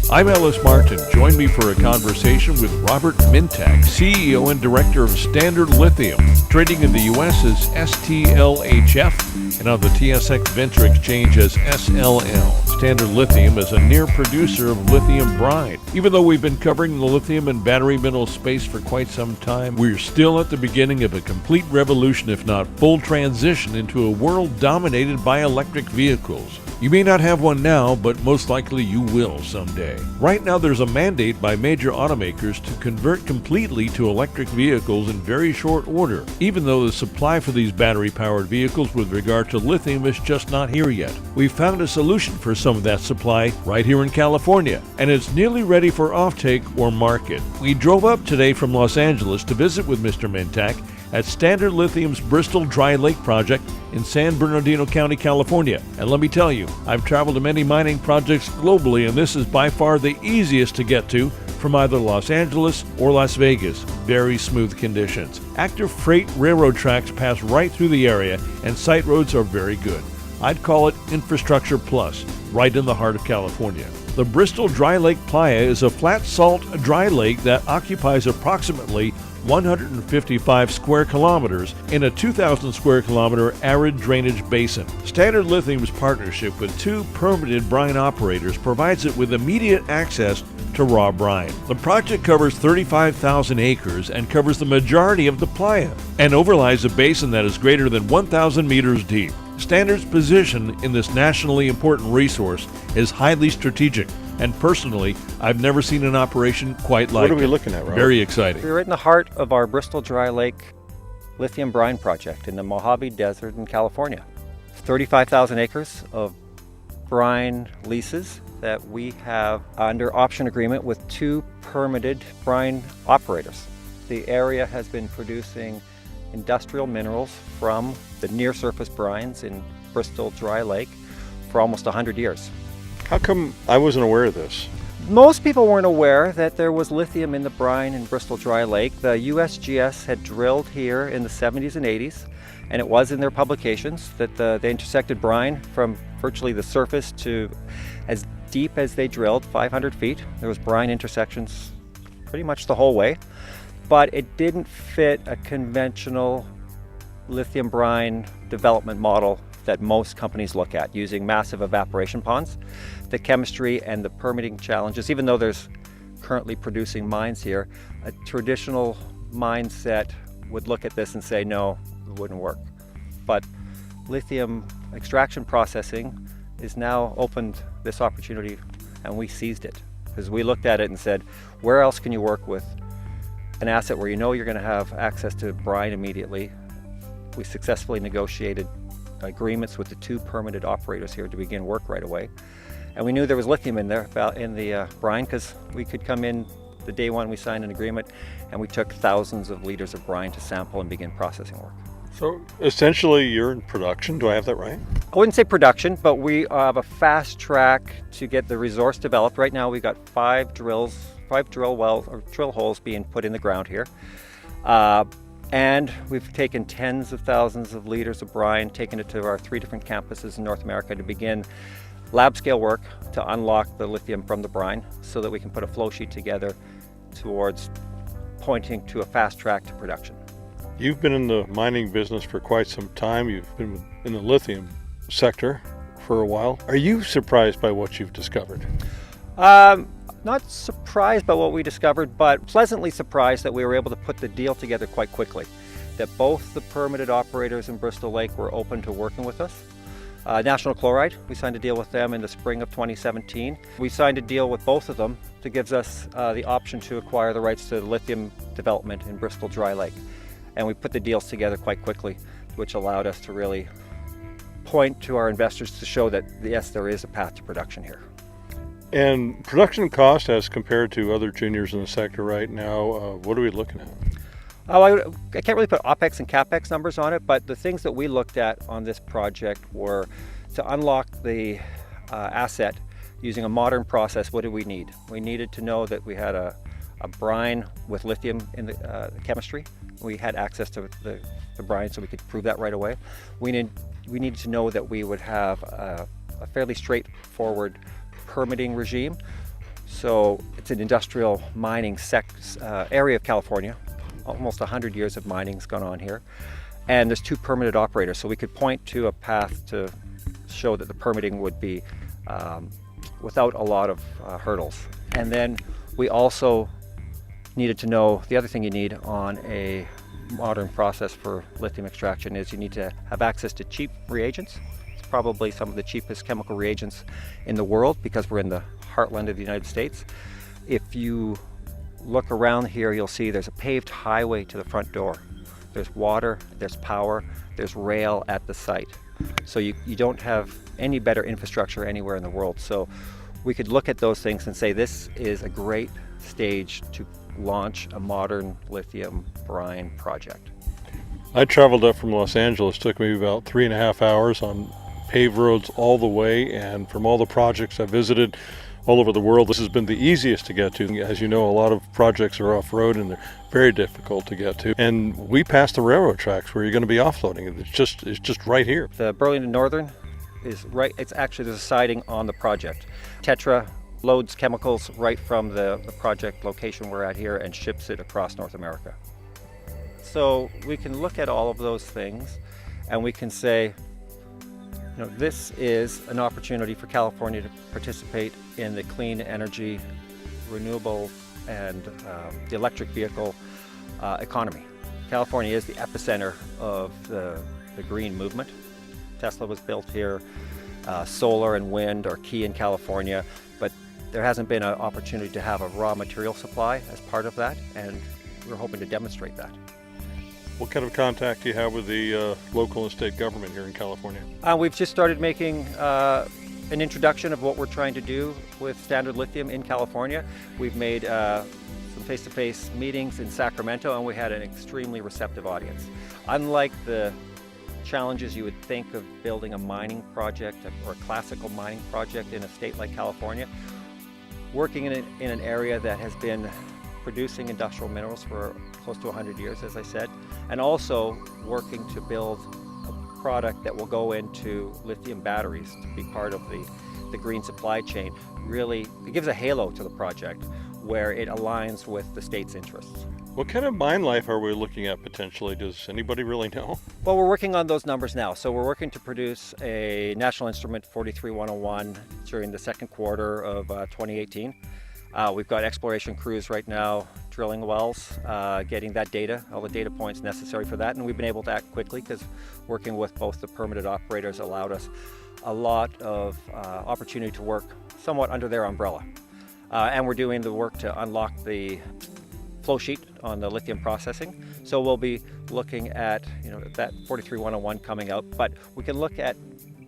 I'm Ellis Martin. Join me for a conversation with Robert Mintak, CEO and Director of Standard Lithium, trading in the U.S. as STLHF and on the TSX Venture Exchange as SLL. Standard Lithium is a near producer of lithium brine. Even though we've been covering the lithium and battery mineral space for quite some time, we're still at the beginning of a complete revolution, if not full transition, into a world dominated by electric vehicles. You may not have one now, but most likely you will someday. Right now there's a mandate by major automakers to convert completely to electric vehicles in very short order, even though the supply for these battery-powered vehicles with regard to lithium is just not here yet. We've found a solution for some of that supply right here in California, and it's nearly ready for offtake or market. We drove up today from Los Angeles to visit with Mr. Mintak at Standard Lithium's Bristol Dry Lake project in San Bernardino County, California. And let me tell you, I've traveled to many mining projects globally, and this is by far the easiest to get to from either Los Angeles or Las Vegas. Very smooth conditions. Active freight railroad tracks pass right through the area, and site roads are very good. I'd call it infrastructure plus, right in the heart of California. The Bristol Dry Lake Playa is a flat salt dry lake that occupies approximately 155 square kilometers in a 2,000 square kilometer arid drainage basin. Standard Lithium's partnership with two permitted brine operators provides it with immediate access to raw brine. The project covers 35,000 acres and covers the majority of the playa and overlies a basin that is greater than 1,000 meters deep. Standard's position in this nationally important resource is highly strategic, and personally, I've never seen an operation quite like it. What are we looking at, Rob? Very exciting. We're right in the heart of our Bristol Dry Lake lithium brine project in the Mojave Desert in California. 35,000 acres of brine leases that we have under option agreement with two permitted brine operators. The area has been producing industrial minerals from the near-surface brines in Bristol Dry Lake for almost 100 years. How come I wasn't aware of this? Most people weren't aware that there was lithium in the brine in Bristol Dry Lake. The USGS had drilled here in the 70s and 80s, and it was in their publications that they intersected brine from virtually the surface to as deep as they drilled, 500 feet. There was brine intersections pretty much the whole way, but it didn't fit a conventional lithium brine development model that most companies look at, using massive evaporation ponds. The chemistry and the permitting challenges, even though there's currently producing mines here, a traditional mindset would look at this and say, no, it wouldn't work. But lithium extraction processing is now opened this opportunity, and we seized it. Because we looked at it and said, where else can you work with an asset where you know you're going to have access to brine immediately? We successfully negotiated agreements with the two permitted operators here to begin work right away. And we knew there was lithium in there, in the brine, because we could come in the day one we signed an agreement, and we took thousands of liters of brine to sample and begin processing work. So essentially you're in production, do I have that right? I wouldn't say production, but we have a fast track to get the resource developed. Right now we've got five drill holes being put in the ground here. And we've taken tens of thousands of liters of brine, taken it to our 3 different campuses in North America to begin lab scale work to unlock the lithium from the brine so that we can put a flow sheet together towards pointing to a fast track to production. You've been in the mining business for quite some time. You've been in the lithium sector for a while. Are you surprised by what you've discovered? Not surprised by what we discovered, but pleasantly surprised that we were able to put the deal together quite quickly. That both the permitted operators in Bristol Lake were open to working with us. National Chloride, we signed a deal with them in the spring of 2017. We signed a deal with both of them that gives us the option to acquire the rights to the lithium development in Bristol Dry Lake. And we put the deals together quite quickly, which allowed us to really point to our investors to show that, yes, there is a path to production here. And production cost as compared to other juniors in the sector right now, what are we looking at? I can't really put OPEX and CAPEX numbers on it, but the things that we looked at on this project were to unlock the asset using a modern process. What did we need? We needed to know that we had a brine with lithium in the chemistry. We had access to the brine, so we could prove that right away. We needed to know that we would have a fairly straightforward permitting regime. So it's an industrial mining area of California. Almost 100 years of mining's gone on here. And there's 2 permitted operators, so we could point to a path to show that the permitting would be without a lot of hurdles. And then we also needed to know, the other thing you need on a modern process for lithium extraction is you need to have access to cheap reagents. It's probably some of the cheapest chemical reagents in the world because we're in the heartland of the United States. If you look around here, you'll see there's a paved highway to the front door. There's water, there's power, there's rail at the site. So you don't have any better infrastructure anywhere in the world. So we could look at those things and say this is a great stage to launch a modern lithium brine project. I traveled up from Los Angeles. Took me about 3.5 hours on paved roads all the way, and from all the projects I visited all over the world, this has been the easiest to get to. As you know, a lot of projects are off-road and they're very difficult to get to. And we passed the railroad tracks where you're going to be offloading. It's just right here. The Burlington Northern is right, it's actually, there's a siding on the project. Tetra loads chemicals right from the project location we're at here and ships it across North America. So we can look at all of those things and we can say, you know, this is an opportunity for California to participate in the clean energy, renewable, and the electric vehicle economy. California is the epicenter of the green movement. Tesla was built here. Solar and wind are key in California, but there hasn't been an opportunity to have a raw material supply as part of that, and we're hoping to demonstrate that. What kind of contact do you have with the local and state government here in California? We've just started making an introduction of what we're trying to do with Standard Lithium in California. We've made some face-to-face meetings in Sacramento, and we had an extremely receptive audience. Unlike the challenges you would think of building a mining project or a classical mining project in a state like California, working in an area that has been producing industrial minerals for close to 100 years, as I said, and also working to build a product that will go into lithium batteries to be part of the green supply chain. Really, it gives a halo to the project where it aligns with the state's interests. What kind of mine life are we looking at potentially? Does anybody really know? Well, we're working on those numbers now. So we're working to produce a National Instrument 43101 during the second quarter of 2018. We've got exploration crews right now drilling wells, getting that data, all the data points necessary for that, and we've been able to act quickly because working with both the permitted operators allowed us a lot of opportunity to work somewhat under their umbrella. And we're doing the work to unlock the flow sheet on the lithium processing. So we'll be looking at, you know, that 43101 coming out, but we can look at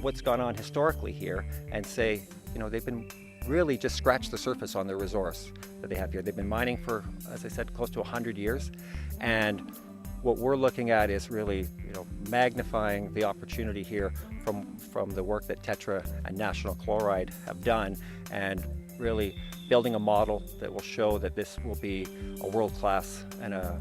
what's gone on historically here and say, you know, they've been really just scratched the surface on their resource that they have here. They've been mining for, as I said, close to 100 years. And what we're looking at is really, you know, magnifying the opportunity here from the work that Tetra and National Chloride have done, and really building a model that will show that this will be a world-class and a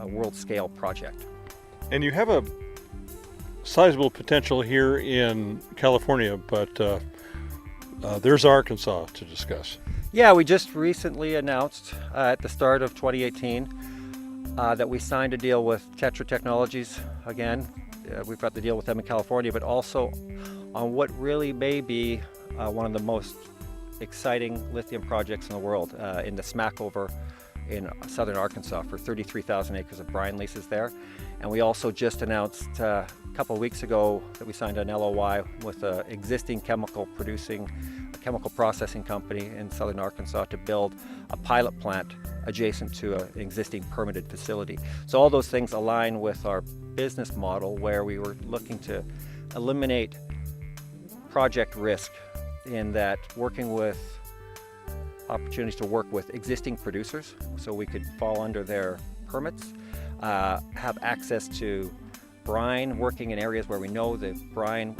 world-scale project. And you have a sizable potential here in California, but there's Arkansas to discuss. Yeah, we just recently announced at the start of 2018 that we signed a deal with Tetra Technologies again. We've got the deal with them in California, but also on what really may be one of the most exciting lithium projects in the world in the Smackover in southern Arkansas for 33,000 acres of brine leases there. And we also just announced a couple of weeks ago that we signed an LOI with an existing chemical processing company in southern Arkansas to build a pilot plant adjacent to an existing permitted facility. So all those things align with our business model, where we were looking to eliminate project risk in that working with opportunities to work with existing producers so we could fall under their permits, have access to brine, working in areas where we know the brine,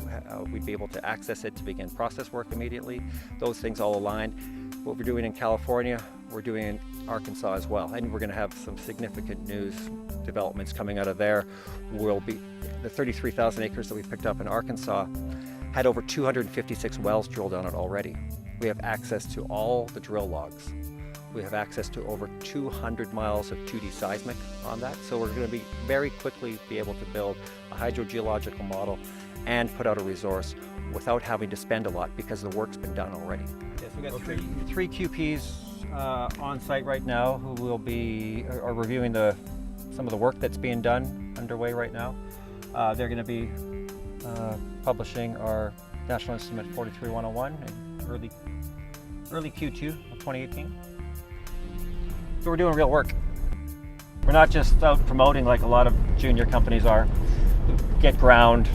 we'd be able to access it to begin process work immediately. Those things all aligned. What we're doing in California, we're doing in Arkansas as well, and we're going to have some significant news developments coming out of there. Will be the 33,000 acres that we picked up in Arkansas had over 256 wells drilled on it already. We have access to all the drill logs. We have access to over 200 miles of 2D seismic on that. So we're going to be very quickly be able to build a hydrogeological model and put out a resource without having to spend a lot because the work's been done already. Yes, we've got three QPs on site right now who will be are reviewing some of the work that's being done underway right now. They're going to be publishing our National Instrument 43101 in early Q2 of 2018. So we're doing real work. We're not just out promoting like a lot of junior companies are. Get ground,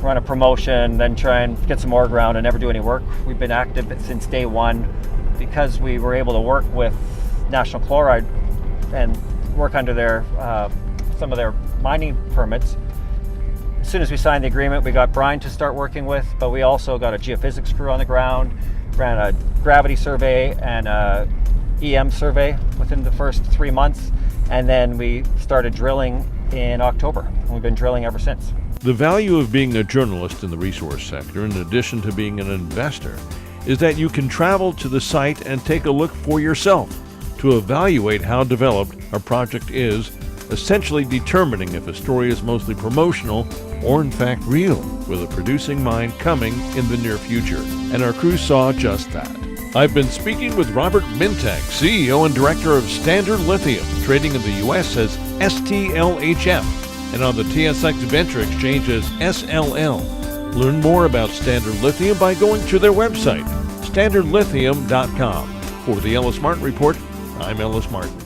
run a promotion, then try and get some more ground and never do any work. We've been active since day one because we were able to work with National Chloride and work under their some of their mining permits. As soon as we signed the agreement, we got brine to start working with, but we also got a geophysics crew on the ground, ran a gravity survey and a EM survey within the first 3 months, and then we started drilling in October, and we've been drilling ever since. The value of being a journalist in the resource sector, in addition to being an investor, is that you can travel to the site and take a look for yourself to evaluate how developed a project is, essentially determining if a story is mostly promotional or in fact real, with a producing mine coming in the near future. And our crew saw just that. I've been speaking with Robert Mintek, CEO and Director of Standard Lithium, trading in the U.S. as STLHF and on the TSX Venture Exchange as SLL. Learn more about Standard Lithium by going to their website, standardlithium.com. For the Ellis Martin Report, I'm Ellis Martin.